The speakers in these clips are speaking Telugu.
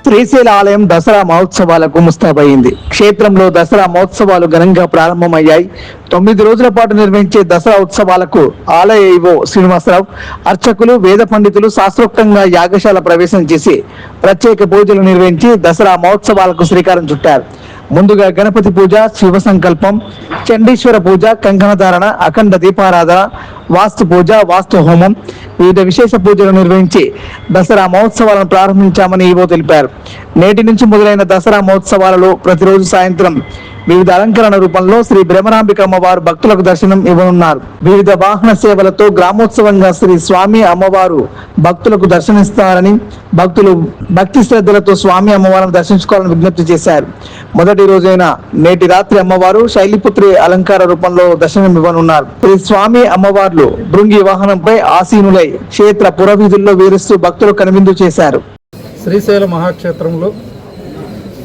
శ్రీశైల ఆలయం దసరా మహోత్సవాలకు ముస్తాబైంది. క్షేత్రంలో దసరా మహోత్సవాలు ఘనంగా ప్రారంభమయ్యాయి. 9 రోజుల పాటు నిర్వహించే దసరా ఉత్సవాలకు ఆలయ ఈవో శ్రీనివాసరావు, అర్చకులు, వేద పండితులు శాస్త్రోక్తంగా యాగశాల ప్రవేశం చేసి ప్రత్యేక పూజలు నిర్వహించి దసరా మహోత్సవాలకు శ్రీకారం చుట్టారు. ముందుగా గణపతి పూజ, శివ సంకల్పం, చండీశ్వర పూజ, కంకణధారణ, అఖండ దీపారాధన, వాస్తు పూజ, వాస్తు హోమం, వివిధ విశేష పూజలు నిర్వహించి దసరా మహోత్సవాలను ప్రారంభించామని ఈవో తెలిపారు. నేటి నుంచి మొదలైన దసరా మహోత్సవాలలో ప్రతిరోజు సాయంత్రం వివిధ అలంకరణ రూపంలో శ్రీ బ్రహ్మరాంబిక అమ్మవారు భక్తులకు దర్శనం ఇవ్వనున్నారు. వివిధ వాహన సేవలతో గ్రామోత్సవంగా శ్రీ స్వామి అమ్మవారు భక్తులకు దర్శనిస్తారని భక్తులు భక్తి శ్రద్ధలతో స్వామి అమ్మవారిని దర్శించుకోవాలని విజ్ఞప్తి చేశారు. మొదటి రోజైన నేటి రాత్రి అమ్మవారు శైలిపుత్రి అలంకార రూపంలో దర్శనం ఇవ్వనున్నారు. శ్రీ స్వామి అమ్మవార్లు భృంగి వాహనంపై ఆసీనులై క్షేత్ర పురవీధుల్లో వీరుస్తూ భక్తులు కనువిందు చేశారు. శ్రీశైల మహాక్షేత్రంలో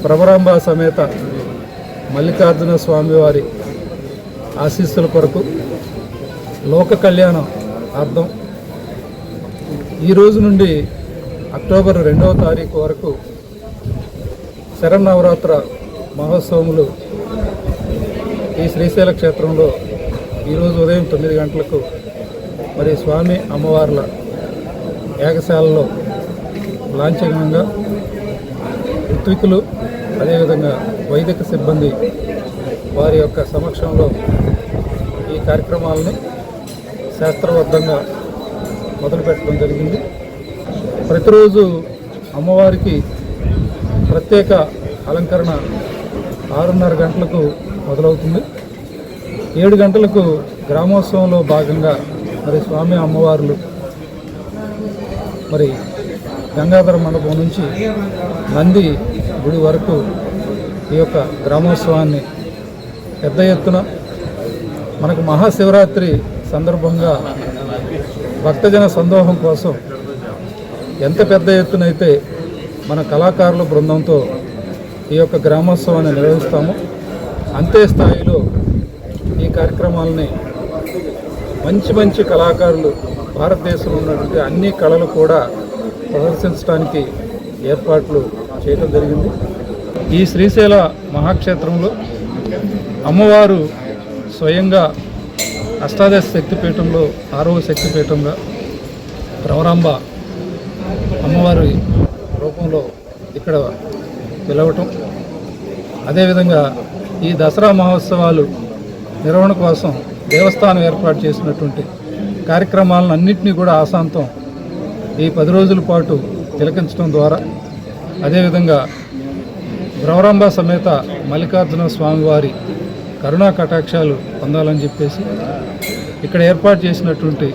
భ్రమరాంబ సమేత మల్లికార్జున స్వామివారి ఆశీస్సుల కొరకు లోక కళ్యాణం అర్థం ఈ రోజు నుండి అక్టోబర్ 2వ తారీఖు వరకు శరన్నవరాత్ర మహోత్సవములు ఈ శ్రీశైల క్షేత్రంలో ఈరోజు ఉదయం 9 గంటలకు మరి స్వామి అమ్మవార్ల యాగశాలలో లాంఛనంగా ఋత్వికులు అదేవిధంగా వైదిక సిబ్బంది వారి యొక్క సమక్షంలో ఈ కార్యక్రమాలని శాస్త్రబద్ధంగా మొదలుపెట్టడం జరిగింది. ప్రతిరోజు అమ్మవారికి ప్రత్యేక అలంకరణ 6:30 గంటలకు మొదలవుతుంది. 7 గంటలకు గ్రామోత్సవంలో భాగంగా మరి స్వామి అమ్మవార్లు మరి గంగాధర మండపం నుంచి నంది గుడి వరకు ఈ యొక్క గ్రామోత్సవాన్ని పెద్ద ఎత్తున మనకు మహాశివరాత్రి సందర్భంగా భక్తజన సందోహం కోసం ఎంత పెద్ద ఎత్తునైతే మన కళాకారుల బృందంతో ఈ యొక్క గ్రామోత్సవాన్ని నిర్వహిస్తామో అంతే స్థాయిలో ఈ కార్యక్రమాలని మంచి కళాకారులు భారతదేశంలో ఉన్నటువంటి అన్ని కళలు కూడా ప్రదర్శించడానికి ఏర్పాట్లు చేయడం జరిగింది. ఈ శ్రీశైల మహాక్షేత్రంలో అమ్మవారు స్వయంగా అష్టాదశ శక్తిపీఠంలో 6వ శక్తిపీఠంగా భ్రమరాంబ అమ్మవారి రూపంలో ఇక్కడ పిలవటం, అదేవిధంగా ఈ దసరా మహోత్సవాలు నిర్వహణ కోసం దేవస్థానం ఏర్పాటు చేసినటువంటి కార్యక్రమాలను అన్నింటినీ కూడా ఆశాంతం ఈ 10 రోజుల పాటు తిలకించడం ద్వారా అదేవిధంగా భ్రమరాంబ సమేత మల్లికార్జున స్వామివారి కరుణా కటాక్షాలు పొందాలని చెప్పేసి ఇక్కడ ఏర్పాటు చేసినటువంటి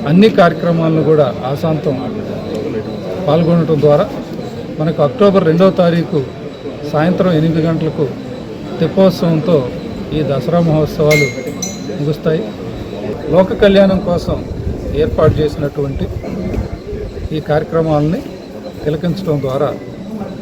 అన్ని కార్యక్రమాలను కూడా ఆశాంతం పాల్గొనడం ద్వారా మనకు అక్టోబర్ 2వ తారీఖు సాయంత్రం 8 గంటలకు తెప్పోత్సవంతో ఈ దసరా మహోత్సవాలు ముగుస్తాయి. లోక కళ్యాణం కోసం ఏర్పాటు చేసినటువంటి ఈ కార్యక్రమాలని తిలకించడం ద్వారా